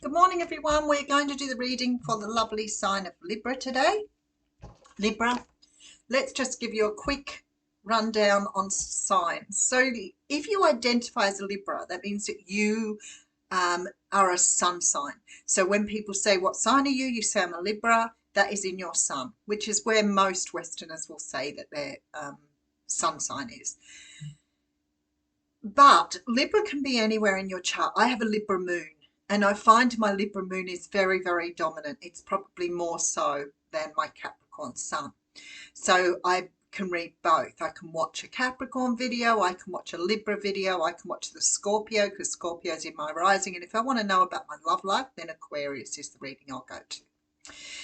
Good morning, everyone. We're going to do the reading for the lovely sign of Libra today. Libra, let's just give you a quick rundown on signs. So if you identify as a Libra, that means that you are a sun sign. So when people say, what sign are you? You say, I'm a Libra. That is in your sun, which is where most Westerners will say that their sun sign is. But Libra can be anywhere in your chart. I have a Libra moon, and I find my Libra moon is very, very dominant. It's probably more so than my Capricorn sun. So I can read both. I can watch a Capricorn video, I can watch a Libra video, I can watch the Scorpio, because Scorpio is in my rising. And if I want to know about my love life, then Aquarius is the reading I'll go to.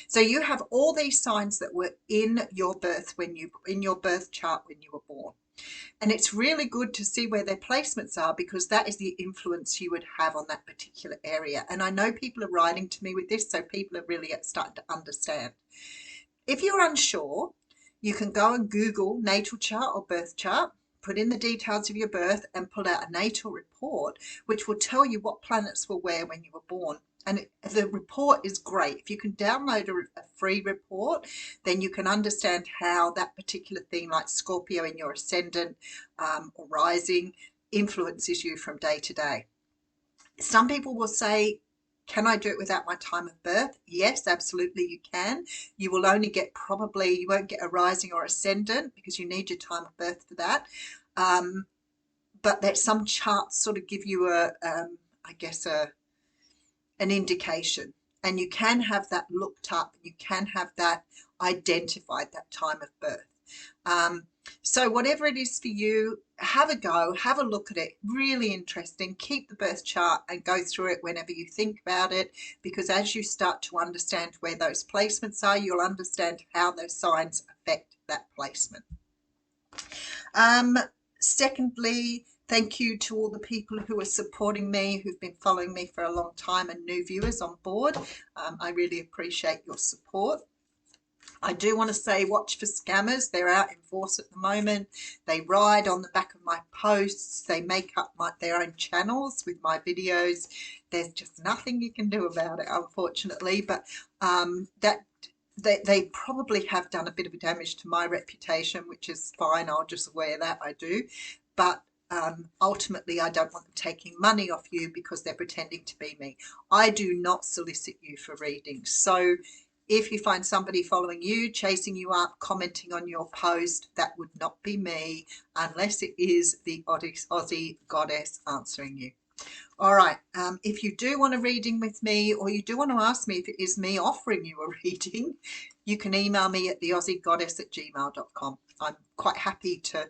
So you have all these signs that were in your birth in your birth chart when you were born. And it's really good to see where their placements are, because that is the influence you would have on that particular area. And I know people are writing to me with this, so people are really starting to understand. If you're unsure, you can go and Google natal chart or birth chart, put in the details of your birth and pull out a natal report, which will tell you what planets were where when you were born. And the report is great. If you can download a free report, then you can understand how that particular thing, like Scorpio in your ascendant or rising, influences you from day to day. Some people will say, can I do it without my time of birth? Yes, absolutely you can. You will only get you won't get a rising or ascendant, because you need your time of birth for that. But that some charts sort of give you an indication, and you can have that looked up, you can have that identified, that time of birth. So whatever it is for you, have a go, have a look at it. Really interesting. Keep the birth chart and go through it whenever you think about it, because as you start to understand where those placements are, you'll understand how those signs affect that placement. Secondly, thank you to all the people who are supporting me, who've been following me for a long time, and new viewers on board. I really appreciate your support. I do want to say, watch for scammers. They're out in force at the moment. They ride on the back of my posts. They make up their own channels with my videos. There's just nothing you can do about it, unfortunately. But they probably have done a bit of damage to my reputation, which is fine. I'll just wear that. I do. But ultimately, I don't want them taking money off you because they're pretending to be me. I do not solicit you for readings. So if you find somebody following you, chasing you up, commenting on your post, that would not be me, unless it is the Aussie goddess answering you. All right. If you do want a reading with me, or you do want to ask me if it is me offering you a reading, you can email me at theaussiegoddess@gmail.com. I'm quite happy to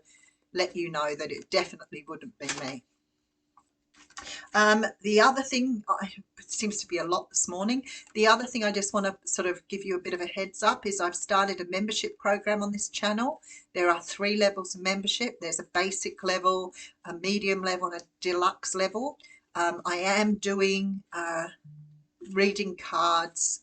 let you know that it definitely wouldn't be me. The other thing, it seems to be a lot this morning. The other thing I just want to sort of give you a bit of a heads up is I've started a membership program on this channel. There are 3 levels of membership. There's a basic level, a medium level, and a deluxe level. I am doing reading cards,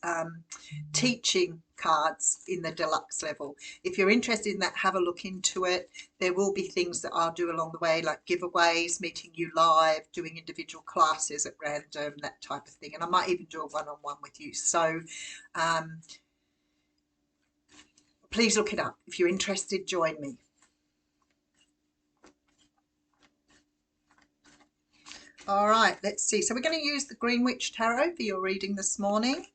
teaching cards in the deluxe level. If you're interested in that, have a look into it. There will be things that I'll do along the way, like giveaways, meeting you live, doing individual classes at random, that type of thing. And I might even do a one-on-one with you. So please look it up. If you're interested, join me. All right, let's see. So we're going to use the Greenwich Tarot for your reading this morning.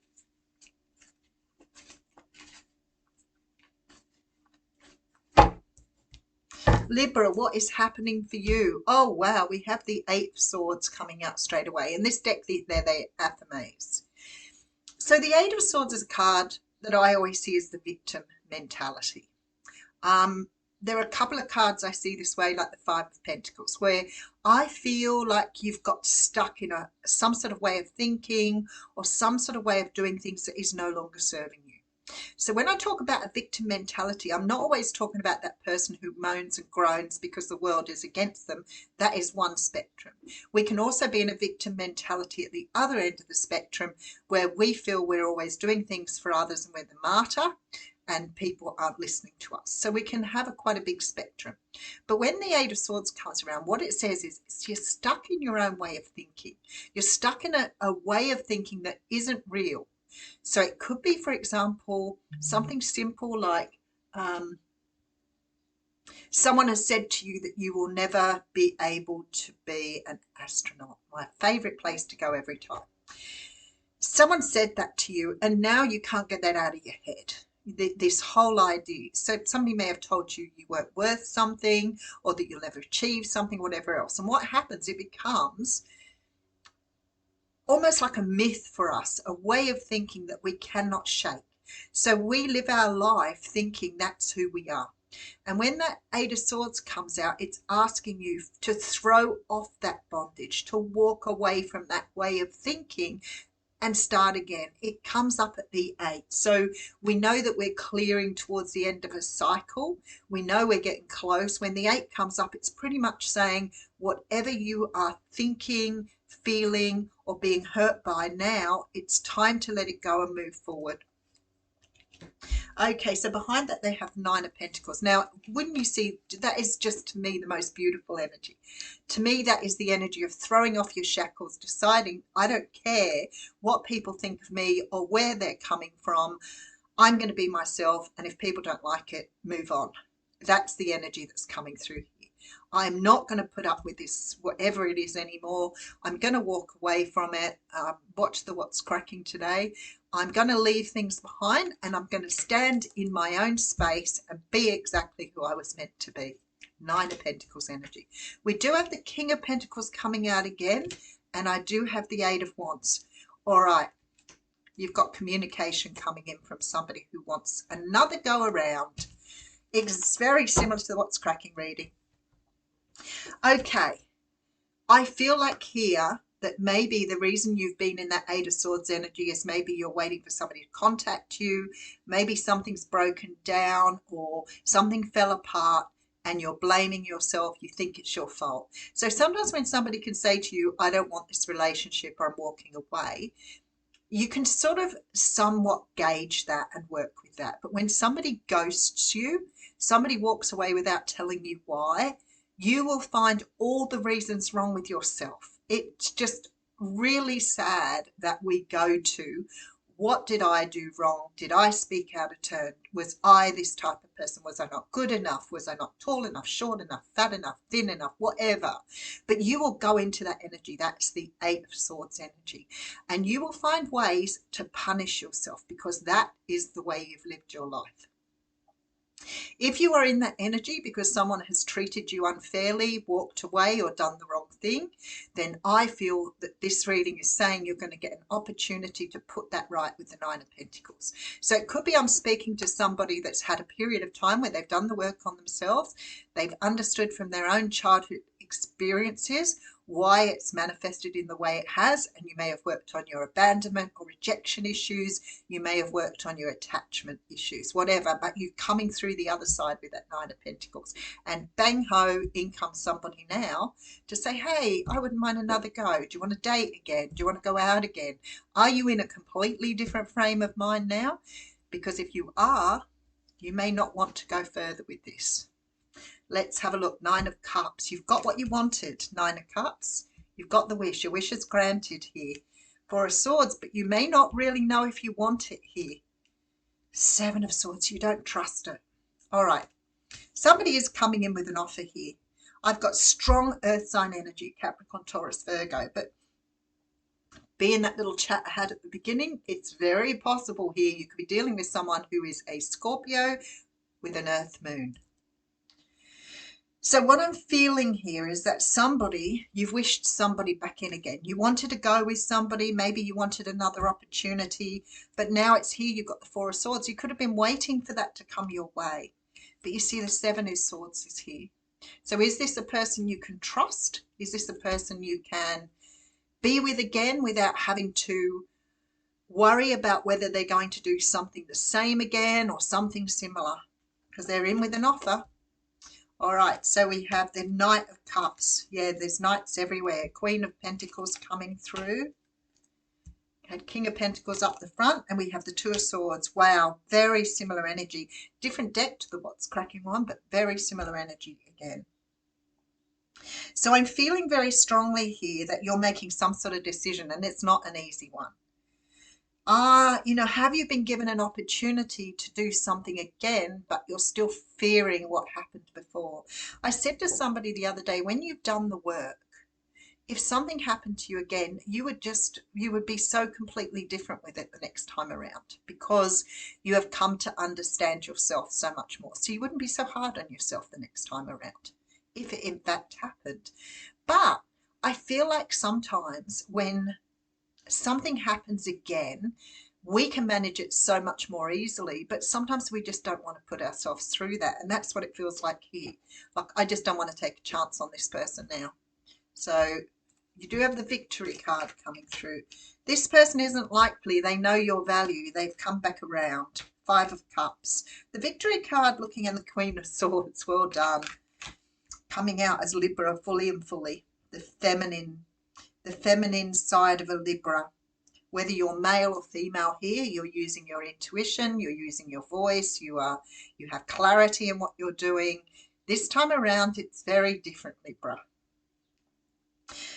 Libra, what is happening for you? Oh, wow, we have the 8 of Swords coming out straight away. In this deck, they're the Athames. So the 8 of Swords is a card that I always see as the victim mentality. There are a couple of cards I see this way, like the 5 of Pentacles, where I feel like you've got stuck in some sort of way of thinking or some sort of way of doing things that is no longer serving you. So when I talk about a victim mentality, I'm not always talking about that person who moans and groans because the world is against them. That is one spectrum. We can also be in a victim mentality at the other end of the spectrum, where we feel we're always doing things for others and we're the martyr, and people aren't listening to us. So we can have quite a big spectrum. But when the Eight of Swords comes around, what it says is you're stuck in your own way of thinking. You're stuck in a way of thinking that isn't real. So it could be, for example, something simple like someone has said to you that you will never be able to be an astronaut. My favourite place to go every time. Someone said that to you, and now you can't get that out of your head. This whole idea. So somebody may have told you you weren't worth something, or that you'll never achieve something, whatever else. And what happens, it becomes almost like a myth for us, a way of thinking that we cannot shake. So we live our life thinking that's who we are. And when that Eight of Swords comes out, it's asking you to throw off that bondage, to walk away from that way of thinking and start again. It comes up at the 8. So we know that we're clearing towards the end of a cycle. We know we're getting close. When the 8 comes up, it's pretty much saying whatever you are thinking, feeling, or being hurt by now, it's time to let it go and move forward. Okay, so behind that they have 9 of Pentacles. Now, wouldn't you see, that is just to me the most beautiful energy. To me, that is the energy of throwing off your shackles, deciding I don't care what people think of me or where they're coming from. I'm going to be myself, and if people don't like it, move on. That's the energy that's coming through here. I'm not going to put up with this, whatever it is, anymore. I'm going to walk away from it. Watch the What's Cracking today. I'm going to leave things behind, and I'm going to stand in my own space and be exactly who I was meant to be. 9 of Pentacles energy. We do have the King of Pentacles coming out again, and I do have the 8 of Wands. All right. You've got communication coming in from somebody who wants another go around. It's very similar to the What's Cracking reading. Okay, I feel like here that maybe the reason you've been in that 8 of Swords energy is maybe you're waiting for somebody to contact you. Maybe something's broken down or something fell apart and you're blaming yourself. You think it's your fault. So sometimes when somebody can say to you, I don't want this relationship, or I'm walking away, you can sort of somewhat gauge that and work with that. But when somebody ghosts you, somebody walks away without telling you why, you will find all the reasons wrong with yourself. It's just really sad that we go to, what did I do wrong? Did I speak out of turn? Was I this type of person? Was I not good enough? Was I not tall enough, short enough, fat enough, thin enough, whatever? But you will go into that energy. That's the 8 of Swords energy. And you will find ways to punish yourself, because that is the way you've lived your life. If you are in that energy because someone has treated you unfairly, walked away, or done the wrong thing, then I feel that this reading is saying you're going to get an opportunity to put that right with the 9 of Pentacles. So it could be I'm speaking to somebody that's had a period of time where they've done the work on themselves. They've understood from their own childhood experiences why it's manifested in the way it has, and you may have worked on your abandonment or rejection issues, you may have worked on your attachment issues, whatever, but you're coming through the other side with that 9 of Pentacles, and bang ho, in comes somebody now to say, hey, I wouldn't mind another go. Do you want to date again? Do you want to go out again? Are you in a completely different frame of mind now? Because if you are, you may not want to go further with this. Let's have a look. 9 of Cups. You've got what you wanted. 9 of Cups. You've got the wish. Your wish is granted here. 4 of Swords, but you may not really know if you want it here. 7 of Swords. You don't trust it. All right. Somebody is coming in with an offer here. I've got strong earth sign energy, Capricorn, Taurus, Virgo, but being that little chat I had at the beginning, it's very possible here you could be dealing with someone who is a Scorpio with an earth moon. So what I'm feeling here is that somebody, you've wished somebody back in again. You wanted to go with somebody, maybe you wanted another opportunity, but now it's here, you've got the 4 of Swords. You could have been waiting for that to come your way. But you see the 7 of Swords is here. So is this a person you can trust? Is this a person you can be with again without having to worry about whether they're going to do something the same again or something similar? Because they're in with an offer. All right, so we have the Knight of Cups. Yeah, there's knights everywhere. Queen of Pentacles coming through. Had King of Pentacles up the front, and we have the Two of Swords. Wow, very similar energy. Different deck to the What's Cracking one, but very similar energy again. So I'm feeling very strongly here that you're making some sort of decision, and it's not an easy one. Have you been given an opportunity to do something again, but you're still fearing what happened before? I said to somebody the other day, when you've done the work, if something happened to you again, you would be so completely different with it the next time around, because you have come to understand yourself so much more. So you wouldn't be so hard on yourself the next time around if it in fact happened. But I feel like sometimes when something happens again, we can manage it so much more easily, but sometimes we just don't want to put ourselves through that. And that's what it feels like here. Like, I just don't want to take a chance on this person now. So you do have the Victory card coming through. This person isn't likely. They know your value. They've come back around. Five of Cups. The Victory card looking at the Queen of Swords. Well done. Coming out as Libra fully and fully. The feminine side of a Libra. Whether you're male or female here, you're using your intuition, you're using your voice, you have clarity in what you're doing. This time around, it's very different, Libra.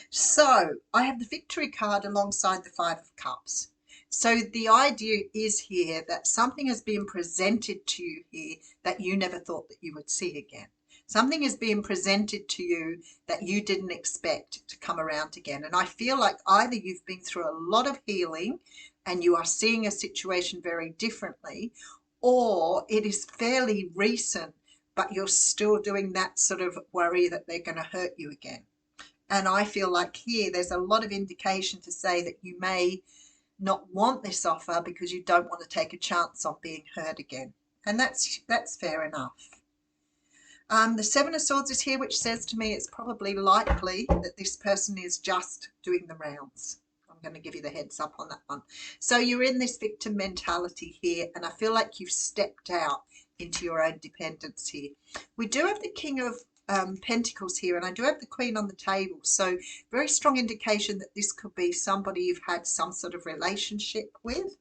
So I have the Victory card alongside the Five of Cups. So the idea is here that something has been presented to you here that you never thought that you would see again. Something is being presented to you that you didn't expect to come around again. And I feel like either you've been through a lot of healing and you are seeing a situation very differently, or it is fairly recent, but you're still doing that sort of worry that they're going to hurt you again. And I feel like here there's a lot of indication to say that you may not want this offer because you don't want to take a chance on being hurt again. And that's fair enough. The Seven of Swords is here, which says to me it's probably likely that this person is just doing the rounds. I'm going to give you the heads up on that one. So you're in this victim mentality here, and I feel like you've stepped out into your own dependence here. We do have the King of Pentacles here, and I do have the Queen on the table, so very strong indication that this could be somebody you've had some sort of relationship with.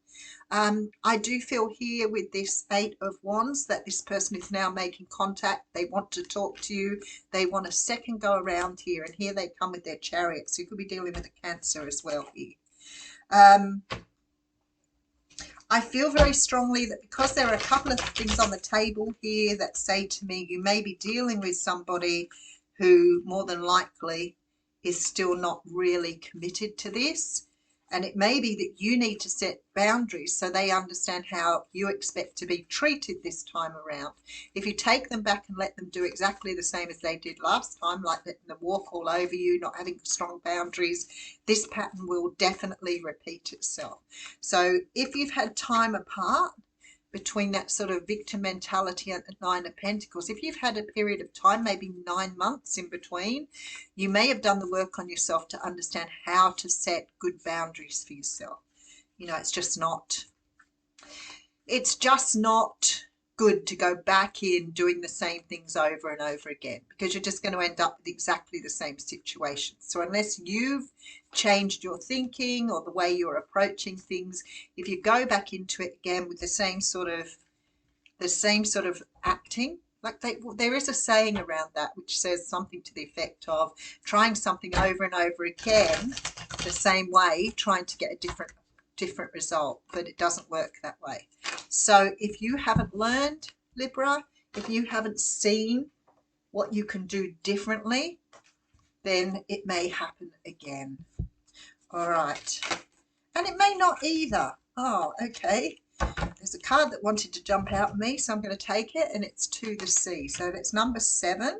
I do feel here with this Eight of Wands that this person is now making contact. They want to talk to you. They want a second go around here, and here they come with their Chariot, so you could be dealing with a Cancer as well here. I feel very strongly that because there are a couple of things on the table here that say to me you may be dealing with somebody who more than likely is still not really committed to this. And it may be that you need to set boundaries so they understand how you expect to be treated this time around. If you take them back and let them do exactly the same as they did last time, like letting them walk all over you, not having strong boundaries, this pattern will definitely repeat itself. So if you've had time apart between that sort of victim mentality and the Nine of Pentacles, if you've had a period of time, maybe 9 months in between, you may have done the work on yourself to understand how to set good boundaries for yourself. You know, it's just not good to go back in doing the same things over and over again, because you're just going to end up with exactly the same situation. So unless you've changed your thinking or the way you're approaching things, if you go back into it again with the same sort of acting, like there is a saying around that which says something to the effect of trying something over and over again the same way, trying to get a different result, but it doesn't work that way. So if you haven't learned, Libra, if you haven't seen what you can do differently, then it may happen again. All right. And it may not either. Oh, okay. There's a card that wanted to jump out at me, so I'm going to take it, and it's To the Sea. So that's number 7.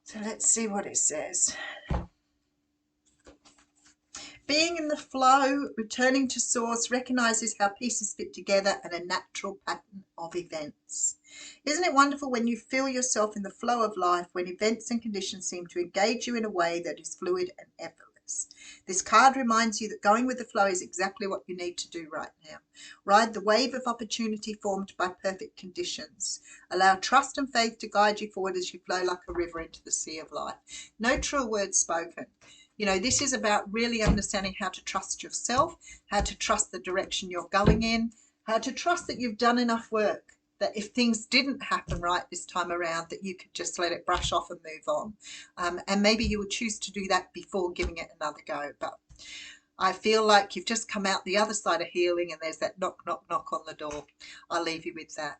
So let's see what it says. Being in the flow, returning to source, recognizes how pieces fit together and a natural pattern of events. Isn't it wonderful when you feel yourself in the flow of life, when events and conditions seem to engage you in a way that is fluid and effortless? This card reminds you that going with the flow is exactly what you need to do right now. Ride the wave of opportunity formed by perfect conditions. Allow trust and faith to guide you forward as you flow like a river into the sea of life. No true words spoken. You know, this is about really understanding how to trust yourself, how to trust the direction you're going in, how to trust that you've done enough work, that if things didn't happen right this time around, that you could just let it brush off and move on. And maybe you would choose to do that before giving it another go. But I feel like you've just come out the other side of healing, and there's that knock, knock, knock on the door. I'll leave you with that.